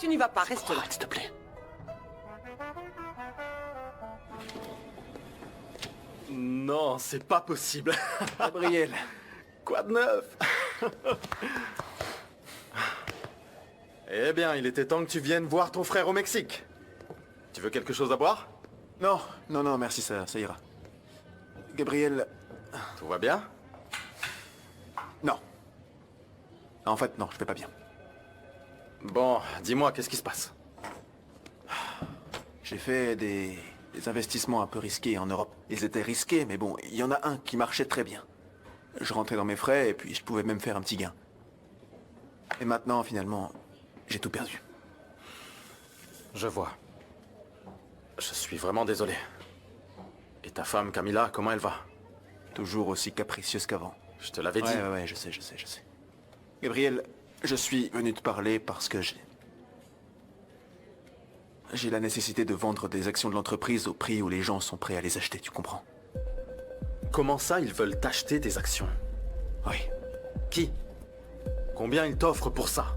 tu n'y vas pas, reste là. Arrête, s'il te plaît. Non, c'est pas possible. Gabriel. Quoi de neuf? Eh bien, il était temps que tu viennes voir ton frère au Mexique. Tu veux quelque chose à boire? Non, non, non, merci, ça ira. Gabriel... Tout va bien? Non. En fait, non, je vais pas bien. Bon, dis-moi, qu'est-ce qui se passe? J'ai fait des investissements un peu risqués en Europe. Ils étaient risqués, mais bon, il y en a un qui marchait très bien. Je rentrais dans mes frais et puis je pouvais même faire un petit gain. Et maintenant, finalement, j'ai tout perdu. Je vois. Je suis vraiment désolé. Et ta femme, Camilla, comment elle va? Toujours aussi capricieuse qu'avant. Je te l'avais dit. Ouais, je sais. Gabriel, je suis venu te parler parce que j'ai la nécessité de vendre des actions de l'entreprise au prix où les gens sont prêts à les acheter, tu comprends? Comment ça, ils veulent t'acheter des actions? Oui. Qui? Combien ils t'offrent pour ça?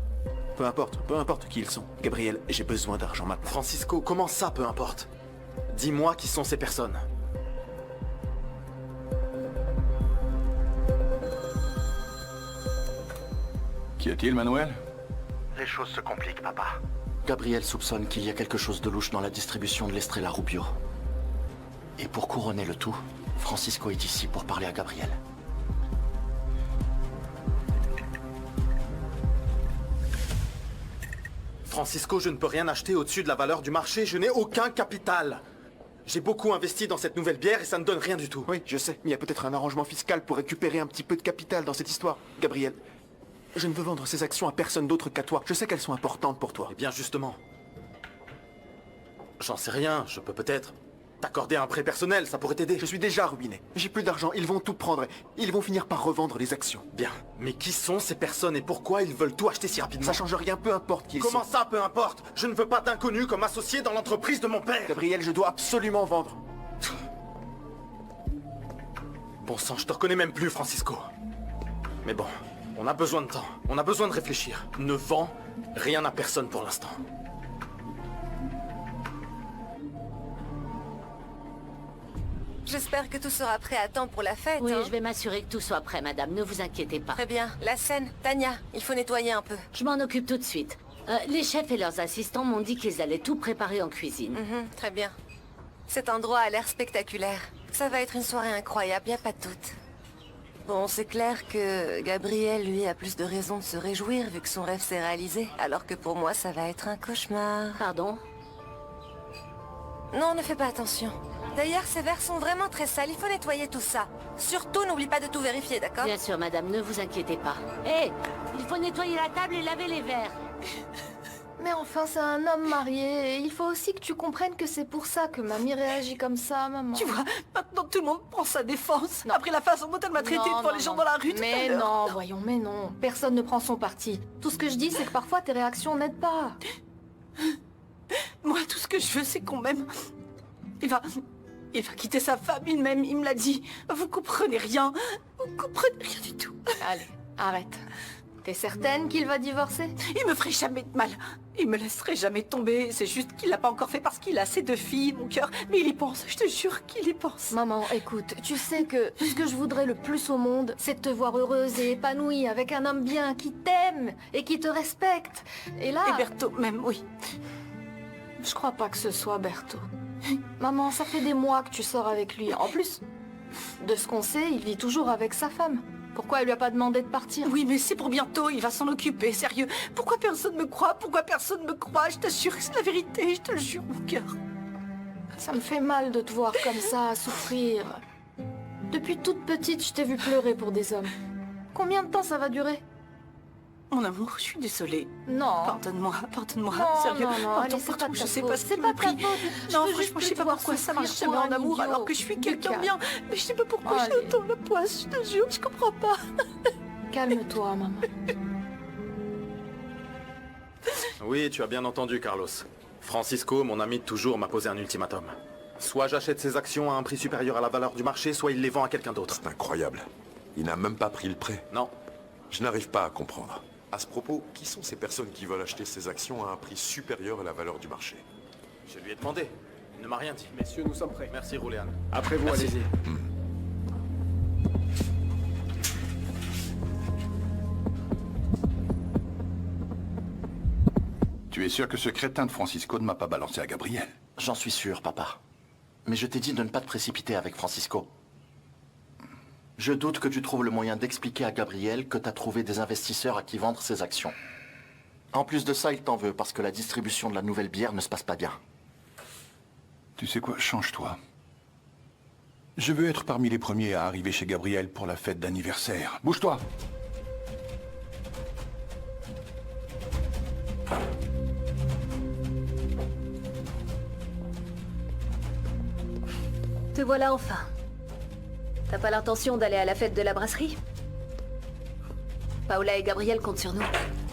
Peu importe qui ils sont. Gabriel, j'ai besoin d'argent maintenant. Francisco, comment ça, peu importe? Dis-moi qui sont ces personnes. Qu'y a-t-il, Manuel? Les choses se compliquent, papa. Gabriel soupçonne qu'il y a quelque chose de louche dans la distribution de l'Estrella Rubio. Et pour couronner le tout, Francisco est ici pour parler à Gabriel. Francisco, je ne peux rien acheter au-dessus de la valeur du marché, je n'ai aucun capital. J'ai beaucoup investi dans cette nouvelle bière et ça ne donne rien du tout. Oui, je sais, mais il y a peut-être un arrangement fiscal pour récupérer un petit peu de capital dans cette histoire. Gabriel, je ne veux vendre ces actions à personne d'autre qu'à toi. Je sais qu'elles sont importantes pour toi. Eh bien, justement. J'en sais rien, je peux peut-être t'accorder un prêt personnel, ça pourrait t'aider. Je suis déjà ruiné. J'ai plus d'argent, ils vont tout prendre. Ils vont finir par revendre les actions. Bien, mais qui sont ces personnes et pourquoi ils veulent tout acheter si rapidement? Ça change rien, peu importe qui ils sont. Comment ça, peu importe? Je ne veux pas d'inconnus comme associés dans l'entreprise de mon père. Gabriel, je dois absolument vendre. Bon sang, je te reconnais même plus, Francisco. Mais bon, on a besoin de temps, on a besoin de réfléchir. Ne vends rien à personne pour l'instant. J'espère que tout sera prêt à temps pour la fête. Oui, hein. je vais m'assurer que tout soit prêt, madame. Ne vous inquiétez pas. Très bien. La scène. Tania, il faut nettoyer un peu. Je m'en occupe tout de suite. Les chefs et leurs assistants m'ont dit qu'ils allaient tout préparer en cuisine. Très bien. Cet endroit a l'air spectaculaire. Ça va être une soirée incroyable, y a pas de doute. Bon, c'est clair que Gabriel, lui, a plus de raisons de se réjouir vu que son rêve s'est réalisé. Alors que pour moi, ça va être un cauchemar. Pardon? Non, ne fais pas attention. D'ailleurs, ces verres sont vraiment très sales, il faut nettoyer tout ça. Surtout, n'oublie pas de tout vérifier, d'accord? Bien sûr, madame, ne vous inquiétez pas. Hé, il faut nettoyer la table et laver les verres. Mais enfin, c'est un homme marié. Et il faut aussi que tu comprennes que c'est pour ça que mamie réagit comme ça, maman. Tu vois, maintenant tout le monde prend sa défense. Après la façon dont elle m'a traité devant les gens dans la rue tout à Mais l'heure. non, voyons, mais non. Personne ne prend son parti. Tout ce que je dis, c'est que parfois tes réactions n'aident pas. Moi, tout ce que je veux, c'est qu'on m'aime. Il va quitter sa femme, il m'aime, il me l'a dit. Vous comprenez rien. Vous comprenez rien du tout. Allez, arrête. T'es certaine qu'il va divorcer? Il me ferait jamais de mal. Il me laisserait jamais tomber. C'est juste qu'il l'a pas encore fait parce qu'il a ses 2 filles, mon cœur. Mais il y pense, je te jure qu'il y pense. Maman, écoute, tu sais que ce que je voudrais le plus au monde, c'est de te voir heureuse et épanouie avec un homme bien qui t'aime et qui te respecte. Et là... Et Berthaud, même, oui. Je crois pas que ce soit Berthaud. Maman, ça fait des mois que tu sors avec lui. En plus, de ce qu'on sait, il vit toujours avec sa femme. Pourquoi elle lui a pas demandé de partir? Oui, mais c'est pour bientôt, il va s'en occuper, sérieux. Pourquoi personne me croit? Pourquoi personne me croit? Je t'assure que c'est la vérité, je te le jure, mon cœur. Ça me fait mal de te voir comme ça, à souffrir. Depuis toute petite, je t'ai vu pleurer pour des hommes. Combien de temps ça va durer? Mon amour, je suis désolée. Non. Pardonne-moi, Non, sérieux. non, allez, Pardon c'est pour pas tout, de je ta sais faute, pas si c'est tu pas m'as de ta pris. faute. Non, Je veux franchement, juste je sais te pas voir pourquoi ça souffrir marche jamais pour en un amour idiot. alors que je suis quelqu'un de Lucas. bien. Mais je sais pas pourquoi Allez. j'ai autant la poisse, je te jure, je comprends pas. Calme-toi, maman. Oui, tu as bien entendu, Carlos. Francisco, mon ami de toujours, m'a posé un ultimatum. Soit j'achète ses actions à un prix supérieur à la valeur du marché, soit il les vend à quelqu'un d'autre. C'est incroyable. Il n'a même pas pris le prêt. Non. Je n'arrive pas à comprendre. À ce propos, qui sont ces personnes qui veulent acheter ces actions à un prix supérieur à la valeur du marché? Je lui ai demandé. Il ne m'a rien dit. Messieurs, nous sommes prêts. Merci, Rouléane. Après vous, Merci. allez-y. Tu es sûr que ce crétin de Francisco ne m'a pas balancé à Gabriel? J'en suis sûr, papa. Mais je t'ai dit de ne pas te précipiter avec Francisco. Je doute que tu trouves le moyen d'expliquer à Gabriel que t'as trouvé des investisseurs à qui vendre ses actions. En plus de ça, il t'en veut parce que la distribution de la nouvelle bière ne se passe pas bien. Tu sais quoi, change-toi. Je veux être parmi les premiers à arriver chez Gabriel pour la fête d'anniversaire. Bouge-toi! Te voilà enfin. T'as pas l'intention d'aller à la fête de la brasserie? Paola et Gabriel comptent sur nous.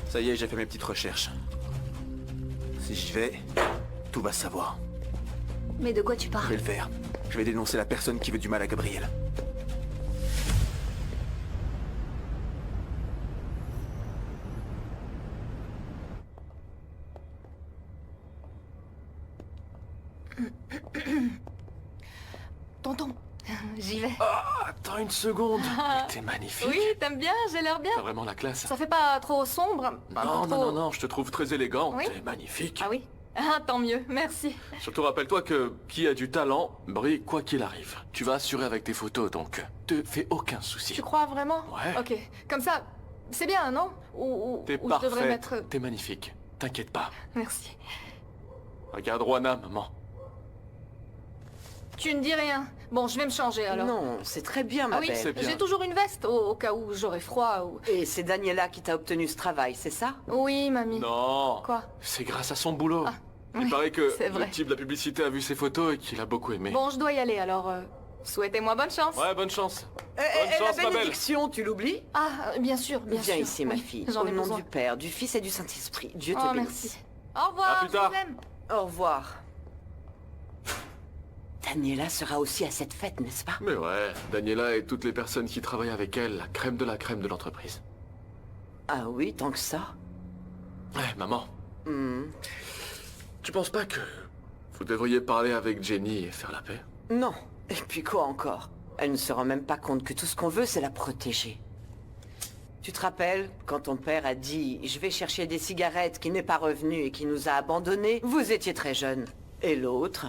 Ça y est, j'ai fait mes petites recherches. Si j'y vais, tout va se savoir. Mais de quoi tu Je parles? vais le faire. Je vais dénoncer la personne qui veut du mal à Gabriel. Tonton, j'y vais. Attends une seconde. T'es magnifique. Oui, t'aimes bien? J'ai l'air bien. T'as vraiment la classe. Ça fait pas trop sombre? Pas Non, trop... non, non, non, je te trouve très élégant. Oui? T'es magnifique. Ah oui? Ah, tant mieux, merci. Surtout rappelle-toi que qui a du talent brille quoi qu'il arrive. Tu vas assurer avec tes photos, donc te fais aucun souci. Tu crois vraiment? Ouais. Ok, comme ça, c'est bien, non? T'es ou je devrais parfaite, mettre... t'es magnifique. T'inquiète pas. Merci. Regarde Juana, maman. Tu ne dis rien. Bon, je vais me changer alors. Non, c'est très bien, ma Ah oui, belle. c'est bien. j'ai toujours une veste au cas où j'aurais froid ou... Et c'est Daniela qui t'a obtenu ce travail, c'est ça? Oui, mamie. Non. Quoi? C'est grâce à son boulot. Il oui, paraît que c'est le vrai. type de la publicité a vu ses photos et qu'il a beaucoup aimé. Bon, je dois y aller alors. Souhaitez-moi bonne chance. Ouais, bonne chance. Et Bonne chance, la ma belle. bénédiction, tu l'oublies? Ah, bien sûr, bien sûr. Viens ici, ma Oui, fille. J'en Au ai nom besoin. du Père, du Fils et du Saint-Esprit. Dieu te Oh, bénisse. merci. Au revoir, À plus tard. je vous aime. Au revoir. Daniela sera aussi à cette fête, n'est-ce pas? Mais ouais, Daniela et toutes les personnes qui travaillent avec elle, la crème de l'entreprise. Ah oui, tant que ça? Ouais, maman, Hmm. tu penses pas que vous devriez parler avec Jenny et faire la paix? Non. Et puis quoi encore? Elle ne se rend même pas compte que tout ce qu'on veut, c'est la protéger. Tu te rappelles, quand ton père a dit « Je vais chercher des cigarettes » qui n'est pas revenu et qui nous a abandonnés? Vous étiez très jeune. Et l'autre,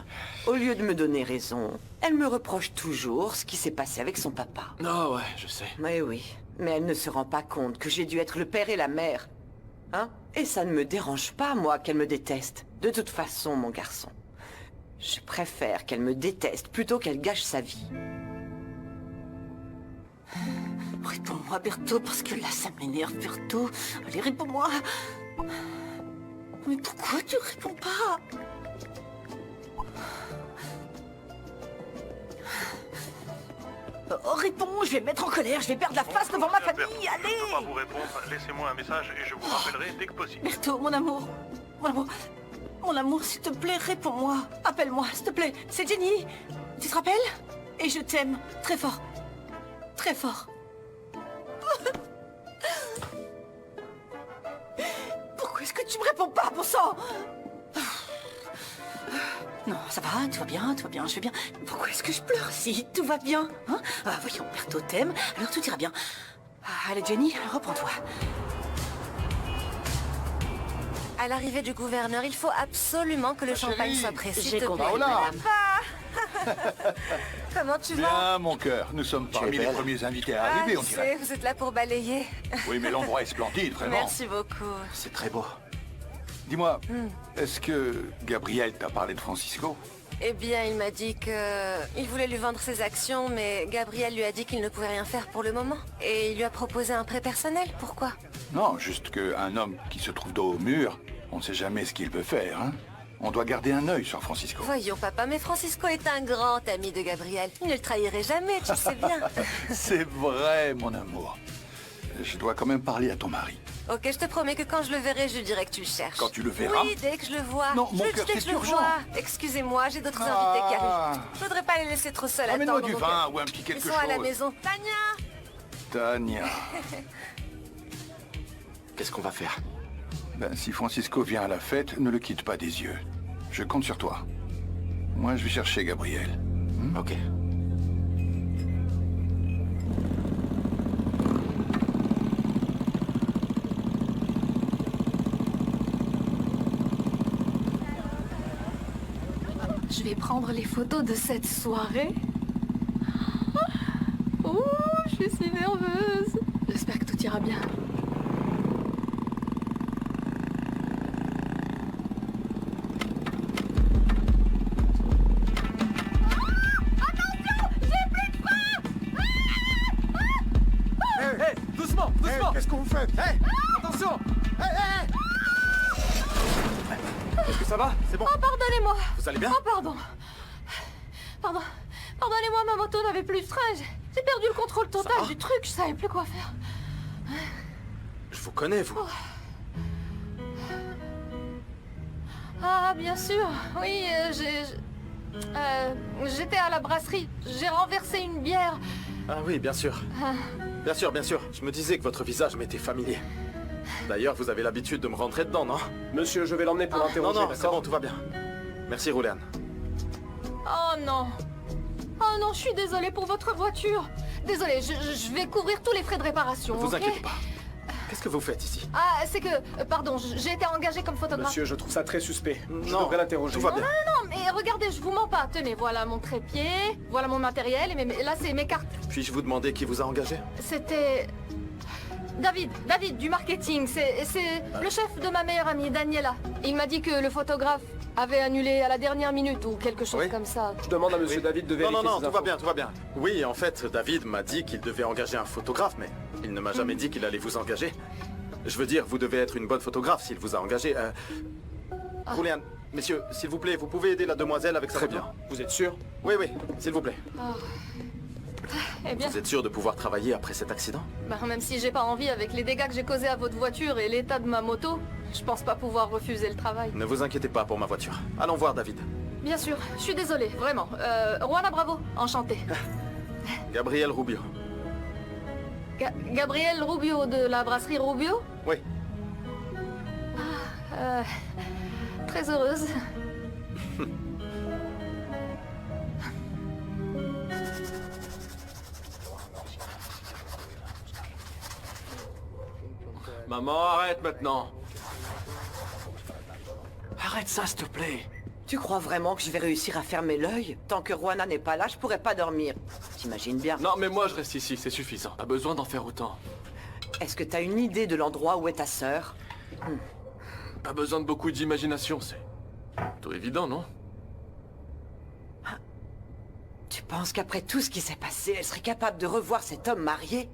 au lieu de me donner raison, elle me reproche toujours ce qui s'est passé avec son papa. Ah ouais, je sais. Mais oui, mais elle ne se rend pas compte que j'ai dû être le père et la mère. Hein? Et ça ne me dérange pas, moi, qu'elle me déteste. De toute façon, mon garçon, je préfère qu'elle me déteste plutôt qu'elle gâche sa vie. Réponds-moi, Berthaud, parce que là, ça m'énerve, Berthaud. Allez, réponds-moi. Mais pourquoi tu réponds pas? Oh, réponds, je vais me mettre en colère, je vais perdre la face devant ma famille, Je ne peux pas allez! vous répondre. Laissez-moi un message et je vous rappellerai dès que possible. Berthaud, mon amour, s'il te plaît, réponds-moi. Appelle-moi, s'il te plaît. C'est Jenny. Tu te rappelles? Et je t'aime très fort. Très fort. Pourquoi est-ce que tu me réponds pas, bon sang? Non, ça va, tout va bien, je vais bien. Pourquoi est-ce que je pleure si tout va bien, hein? Ah, voyons, Berthaud t'aime, alors tout ira bien. Ah, allez, Jenny, reprends-toi. À l'arrivée du gouverneur, il faut absolument que le champagne soit prêt. S'il j'ai te compris, plaît, Paola. madame. Comment tu vas? Bien, mon cœur. Nous sommes parmi les premiers invités à arriver, on je dirait. sais, vous êtes là pour balayer. Oui, mais l'endroit est splendide, vraiment. Merci beaucoup. C'est très beau. Dis-moi, est-ce que Gabriel t'a parlé de Francisco? Eh bien, il m'a dit que... Il voulait lui vendre ses actions, mais Gabriel lui a dit qu'il ne pouvait rien faire pour le moment. Et il lui a proposé un prêt personnel. Pourquoi? Non, juste qu'un homme qui se trouve dos au mur, on ne sait jamais ce qu'il peut faire, hein. On doit garder un œil sur Francisco. Voyons, papa, mais Francisco est un grand ami de Gabriel. Il ne le trahirait jamais, tu le sais bien. C'est vrai, mon amour. Je dois quand même parler à ton mari. Ok, je te promets que quand je le verrai, je lui dirai que tu le cherches. Quand tu le verras? Oui, dès que je le vois. Non, mon je le cœur, dis dès que c'est je le urgent. vois. Excusez-moi, j'ai d'autres invités qui arrivent. Je voudrais pas les laisser trop seuls. Amène-moi attendre, du donc, vin ou un petit quelque Ils sont à la chose. maison. Tania! Tania. Qu'est-ce qu'on va faire? Ben, si Francisco vient à la fête, ne le quitte pas des yeux. Je compte sur toi. Moi, je vais chercher Gabriel. Ok. Je vais prendre les photos de cette soirée. Oh, je suis si nerveuse. J'espère que tout ira bien. Hé, doucement, doucement. Qu'est-ce que vous faites? Attention. Est-ce que ça va? C'est bon. Oh, pardonnez-moi. Vous allez bien? Oh, pardon. Pardon. Pardonnez-moi, ma moto n'avait plus de frein. J'ai perdu le contrôle total du truc. Je savais plus quoi faire. Je vous connais, vous. Ah, bien sûr. Oui, j'étais à la brasserie. J'ai renversé une bière. Ah oui, bien sûr. Bien sûr, bien sûr. Je me disais que votre visage m'était familier. D'ailleurs, vous avez l'habitude de me rentrer dedans, non? Monsieur, je vais l'emmener pour l'interroger, Non, c'est d'accord? bon, tout va bien. Merci, Rouliane. Oh non. Oh non, je suis désolée pour votre voiture. Désolée, je vais couvrir tous les frais de réparation, Ne vous ok? inquiétez pas. Qu'est-ce que vous faites ici? Ah, c'est que... Pardon, j'ai été engagée comme photographe. Monsieur, je trouve ça très suspect. Je Non, devrais l'interroger. tout va bien. Non, mais regardez, je vous mens pas. Tenez, voilà mon trépied, voilà mon matériel, et là, c'est mes cartes. Puis-je vous demander qui vous a engagé? C'était... David du marketing. C'est le chef de ma meilleure amie, Daniela. Il m'a dit que le photographe avait annulé à la dernière minute ou quelque chose comme ça. Je demande à monsieur David de vérifier Non, ses tout va infos. bien, tout va bien. Oui, en fait, David m'a dit qu'il devait engager un photographe, mais il ne m'a jamais dit qu'il allait vous engager. Je veux dire, vous devez être une bonne photographe s'il vous a engagé. Rouliane, messieurs, s'il vous plaît, vous pouvez aider la demoiselle avec sa Très photo? bien. Vous êtes sûr? Oui, s'il vous plaît. Eh bien, Vous êtes sûr de pouvoir travailler après cet accident? même si j'ai pas envie avec les dégâts que j'ai causés à votre voiture et l'état de ma moto, je pense pas pouvoir refuser le travail. Ne vous inquiétez pas pour ma voiture. Allons voir David. Bien sûr, je suis désolée, vraiment. Juana Bravo, enchantée. Gabriel Rubio. Gabriel Rubio de la brasserie Rubio? Oui. Très heureuse. Maman, arrête maintenant. Arrête ça, s'il te plaît. Tu crois vraiment que je vais réussir à fermer l'œil? Tant que Juana n'est pas là, je pourrais pas dormir. T'imagines bien. Non, mais moi, je reste ici, c'est suffisant. Pas besoin d'en faire autant. Est-ce que t'as une idée de l'endroit où est ta sœur? Pas besoin de beaucoup d'imagination, c'est plutôt évident, non? Tu penses qu'après tout ce qui s'est passé, elle serait capable de revoir cet homme marié?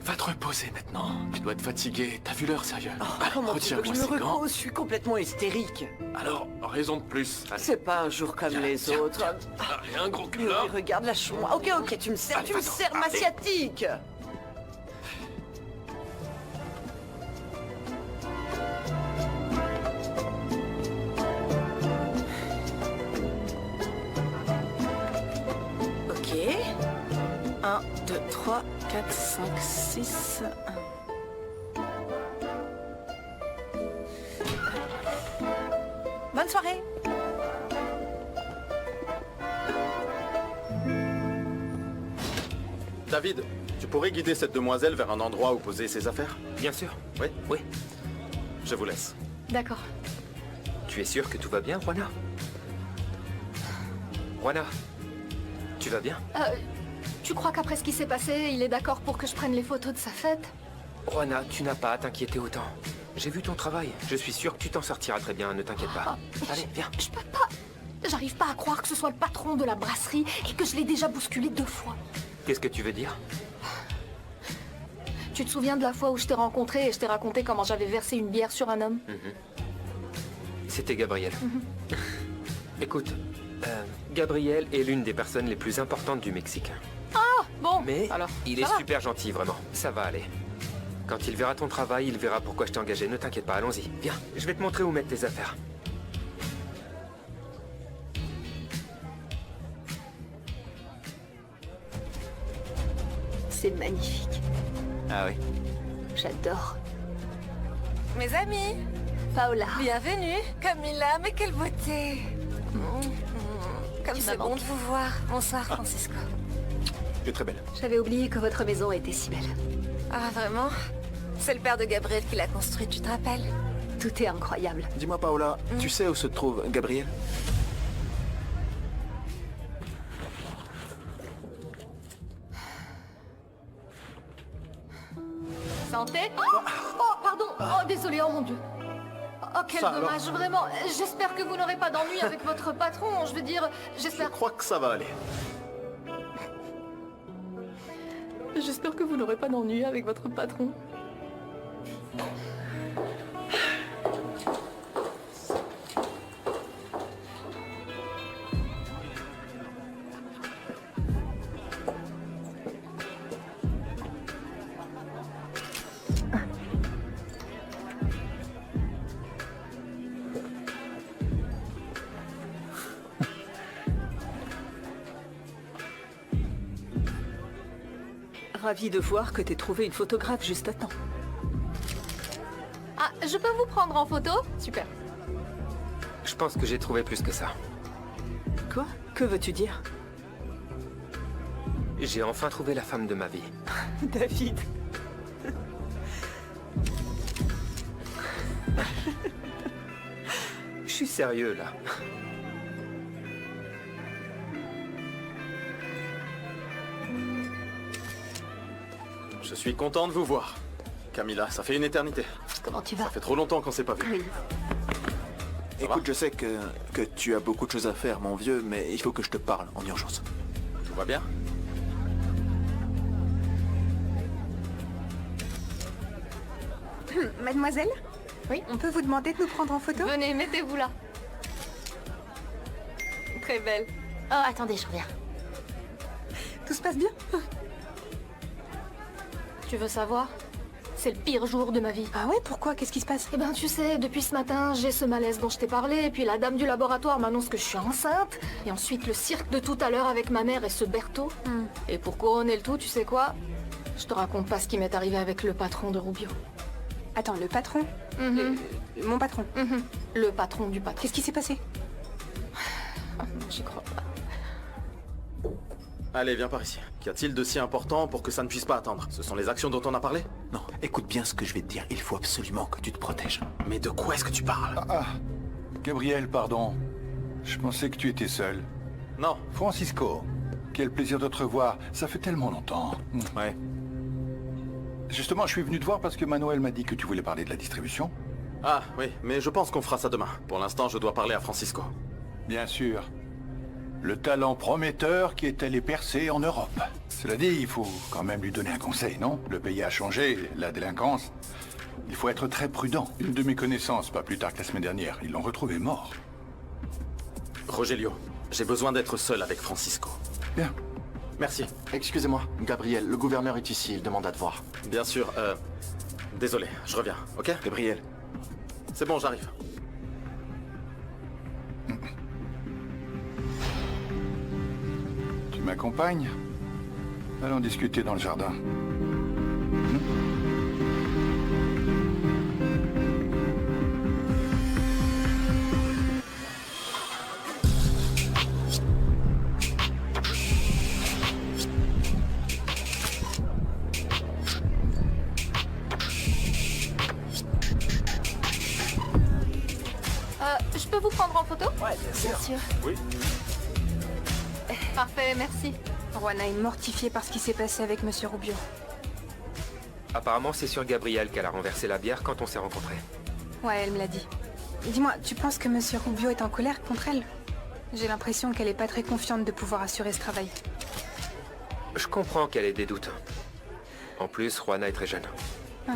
Va te reposer maintenant. Tu dois être fatigué. T'as vu l'heure, sérieux? Comment tu veux que je me ces gants. repose? Je suis complètement hystérique. Alors, raison de plus. Allez. C'est pas un jour comme les autres. Allez, un gros cul Oui, là. regarde, lâche-moi. Ok, tu me sers, Allez, tu me va-t'en. sers ma Allez. sciatique. Ok. 1, 2, 3, 4, 5, 6. Bonne soirée. David, tu pourrais guider cette demoiselle vers un endroit où poser ses affaires? Bien sûr. Oui? Oui. Je vous laisse. D'accord. Tu es sûr que tout va bien, Juana? Juana, tu vas bien? Tu crois qu'après ce qui s'est passé, il est d'accord pour que je prenne les photos de sa fête? Juana, tu n'as pas à t'inquiéter autant. J'ai vu ton travail. Je suis sûr que tu t'en sortiras très bien, ne t'inquiète pas. Allez, viens. Je peux pas. J'arrive pas à croire que ce soit le patron de la brasserie et que je l'ai déjà bousculé 2 fois. Qu'est-ce que tu veux dire? Tu te souviens de la fois où je t'ai rencontré et je t'ai raconté comment j'avais versé une bière sur un homme? C'était Gabriel. Écoute, Gabriel est l'une des personnes les plus importantes du Mexique. Ah, bon. Mais alors, il ça est va. super gentil, vraiment. Ça va aller. Quand il verra ton travail, il verra pourquoi je t'ai engagé. Ne t'inquiète pas, allons-y. Viens, je vais te montrer où mettre tes affaires. C'est magnifique. Ah oui. J'adore. Mes amis, Paola. bienvenue. Camilla, mais quelle beauté. Comme Tu c'est m'as bon manqué. de vous voir. Bonsoir, Francisco. Tu es très belle. J'avais oublié que votre maison était si belle. Ah, vraiment? C'est le père de Gabriel qui l'a construite, tu te rappelles? Tout est incroyable. Dis-moi, Paola, tu sais où se trouve Gabriel? Santé. Oh, pardon. Oh, désolé, oh mon Dieu. Oh, quel Ça, dommage, vraiment. J'espère que vous n'aurez pas d'ennui avec votre patron. Je veux dire, Je j'espère... crois que ça va aller. J'espère que vous n'aurez pas d'ennui avec votre patron. Ravi de voir que t'aies trouvé une photographe juste à temps. Ah, je peux vous prendre en photo? Super. Je pense que j'ai trouvé plus que ça. Quoi? Que veux-tu dire? J'ai enfin trouvé la femme de ma vie. David. Je suis sérieux, là. Je suis content de vous voir. Camilla, ça fait une éternité. Comment tu vas? Ça fait trop longtemps qu'on s'est pas vu. Oui. Écoute, je sais que tu as beaucoup de choses à faire, mon vieux, mais il faut que je te parle en urgence. Tout va bien? Mademoiselle? Oui? On peut vous demander de nous prendre en photo? Venez, mettez-vous là. Très belle. Oh, attendez, je reviens. Tout se passe bien? Tu veux savoir? C'est le pire jour de ma vie. Ah ouais? Pourquoi? Qu'est-ce qui se passe? Eh ben, tu sais, depuis ce matin, j'ai ce malaise dont je t'ai parlé, et puis la dame du laboratoire m'annonce que je suis enceinte, et ensuite le cirque de tout à l'heure avec ma mère et ce Berthaud. Et pour couronner le tout, tu sais quoi? Je te raconte pas ce qui m'est arrivé avec le patron de Rubio. Attends, le patron? Mon patron? Le patron du patron. Qu'est-ce qui s'est passé? J'y crois pas. Allez, viens par ici. Qu'y a-t-il de si important pour que ça ne puisse pas attendre? Ce sont les actions dont on a parlé? Non, écoute bien ce que je vais te dire. Il faut absolument que tu te protèges. Mais de quoi est-ce que tu parles? Gabriel, pardon. Je pensais que tu étais seul. Non. Francisco, quel plaisir de te revoir. Ça fait tellement longtemps. Ouais. Justement, je suis venu te voir parce que Manuel m'a dit que tu voulais parler de la distribution. Ah, oui, mais je pense qu'on fera ça demain. Pour l'instant, je dois parler à Francisco. Bien sûr. Le talent prometteur qui est allé percer en Europe. Cela dit, il faut quand même lui donner un conseil, non? Le pays a changé, la délinquance. Il faut être très prudent. Une de mes connaissances, pas plus tard que la semaine dernière, ils l'ont retrouvé mort. Rogelio, j'ai besoin d'être seul avec Francisco. Bien. Merci. Excusez-moi, Gabriel, le gouverneur est ici, il demande à te voir. Bien sûr, désolé, je reviens, ok? Gabriel. C'est bon, j'arrive. Tu m'accompagnes? Allons discuter dans le jardin. Je peux vous prendre en photo? Ouais, bien sûr. Oui. Parfait, merci. Juana est mortifiée par ce qui s'est passé avec Monsieur Rubio. Apparemment, c'est sur Gabriel qu'elle a renversé la bière quand on s'est rencontrés. Ouais, elle me l'a dit. Dis-moi, tu penses que Monsieur Rubio est en colère contre elle? J'ai l'impression qu'elle est pas très confiante de pouvoir assurer ce travail. Je comprends qu'elle ait des doutes. En plus, Juana est très jeune. Ah.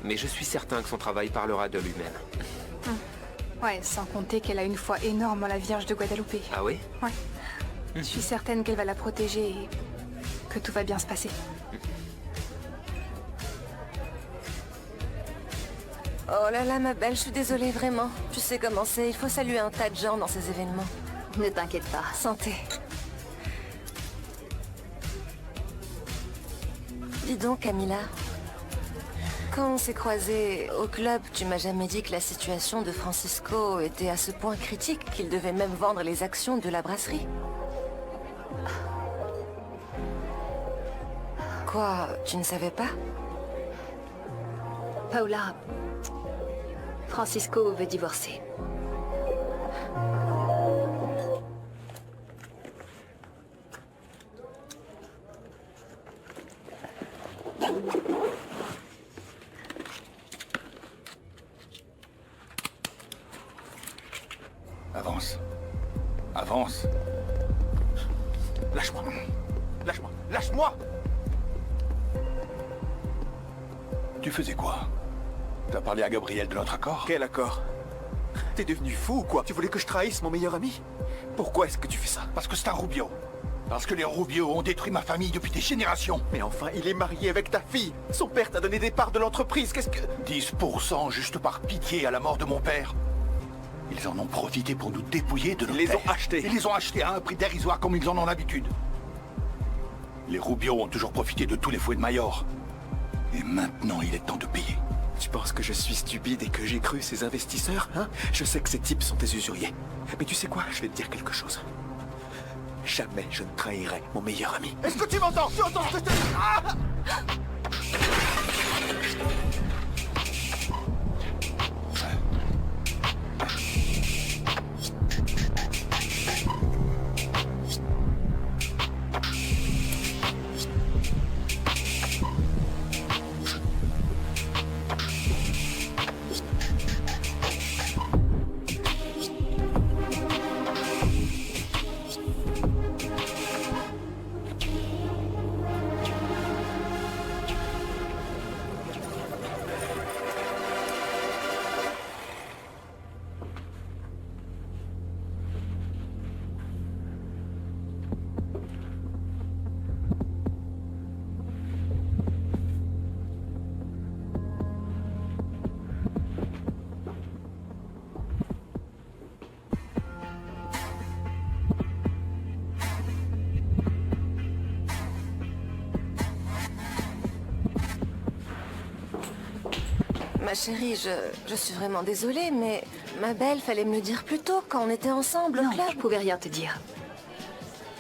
Mais je suis certain que son travail parlera de lui-même. Ouais, sans compter qu'elle a une foi énorme en la Vierge de Guadalupe. Ah oui? Ouais. Je suis certaine qu'elle va la protéger et que tout va bien se passer. Oh là là, ma belle, je suis désolée, vraiment. Tu sais comment c'est, il faut saluer un tas de gens dans ces événements. Ne t'inquiète pas. Santé. Dis donc, Camilla. Quand on s'est croisés au club, tu m'as jamais dit que la situation de Francisco était à ce point critique qu'il devait même vendre les actions de la brasserie. Quoi, tu ne savais pas? Paula, Francisco veut divorcer. Avance. Avance. Lâche-moi. Lâche-moi. Lâche-moi. Tu faisais quoi? T'as parlé à Gabriel de notre accord? Quel accord? T'es devenu fou ou quoi? Tu voulais que je trahisse mon meilleur ami? Pourquoi est-ce que tu fais ça? Parce que c'est un Rubio. Parce que les Rubio ont détruit ma famille depuis des générations. Mais enfin, il est marié avec ta fille. Son père t'a donné des parts de l'entreprise. Qu'est-ce que... 10% juste par pitié à la mort de mon père. Ils en ont profité pour nous dépouiller de nos Ils les ont terres. achetés. Ils les ont achetés à un prix dérisoire comme ils en ont l'habitude. Les Rubio ont toujours profité de tous les fouets de Mayor. Et maintenant, il est temps de payer. Tu penses que je suis stupide et que j'ai cru ces investisseurs, hein? Je sais que ces types sont des usuriers. Mais tu sais quoi? Je vais te dire quelque chose. Jamais je ne trahirai mon meilleur ami. Est-ce que tu m'entends? Tu entends ce que je te dis? Ah! Ma chérie, je suis vraiment désolée, mais ma belle, fallait me le dire plus tôt quand on était ensemble au club. Je pouvais rien te dire.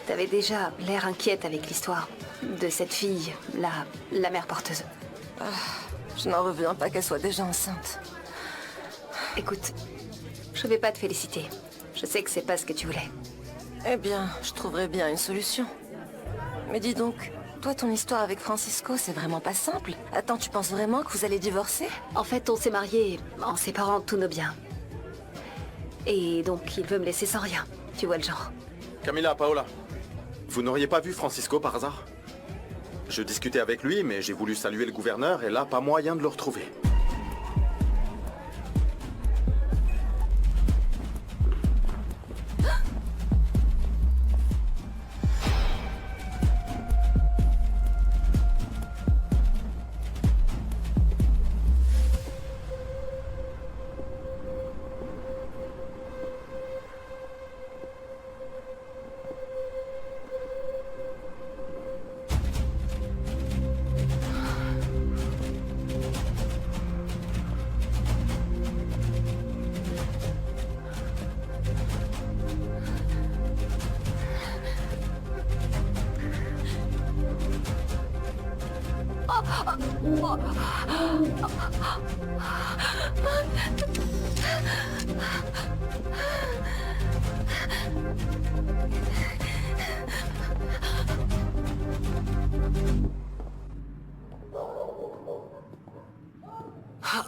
T'avais déjà l'air inquiète avec l'histoire de cette fille, la mère porteuse. Ah, je n'en reviens pas qu'elle soit déjà enceinte. Écoute, je vais pas te féliciter. Je sais que c'est pas ce que tu voulais. Eh bien, je trouverai bien une solution. Mais dis donc, toi, ton histoire avec Francisco, c'est vraiment pas simple. Attends, tu penses vraiment que vous allez divorcer? En fait, on s'est mariés en séparant tous nos biens. Et donc, il veut me laisser sans rien. Tu vois le genre. Camila, Paola, vous n'auriez pas vu Francisco par hasard? Je discutais avec lui, mais j'ai voulu saluer le gouverneur et là, pas moyen de le retrouver.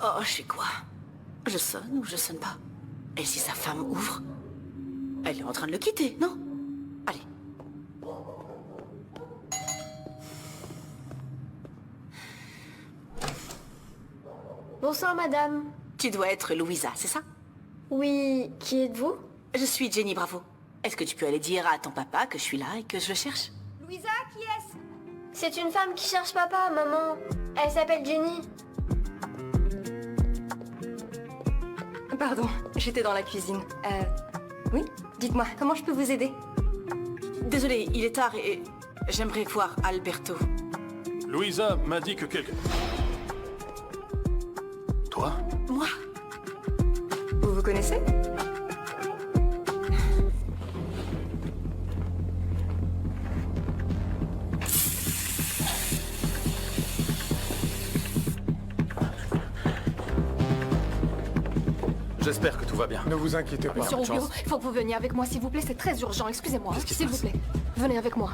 Oh, je fais quoi? Je sonne ou je sonne pas? Et si sa femme ouvre? Elle est en train de le quitter, non? Allez. Bonsoir, madame. Tu dois être Louisa, c'est ça? Oui, qui êtes-vous? Je suis Jenny Bravo. Est-ce que tu peux aller dire à ton papa que je suis là et que je le cherche? Louisa, qui est-ce? C'est une femme qui cherche papa, maman. Elle s'appelle Jenny. Pardon, j'étais dans la cuisine. Oui, dites-moi, comment je peux vous aider? Désolée, il est tard et j'aimerais voir Alberto. Louisa m'a dit que quelqu'un... Toi? Moi? Vous vous connaissez? J'espère que tout va bien. Ne vous inquiétez pas. Monsieur Rubio, il faut que vous veniez avec moi, s'il vous plaît, c'est très urgent. Excusez-moi, Qu'est-ce qui se s'il vous passe plaît. Venez avec moi.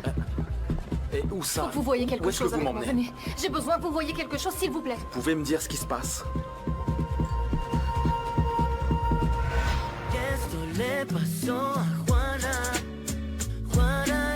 Et où ça? Faut que vous voyez quelque Où est-ce que chose vous avec moi. m'emmenez? Venez. J'ai besoin que vous voyez quelque chose, s'il vous plaît. Vous pouvez me dire ce qui se passe? Esto le pasó a Juana. Juana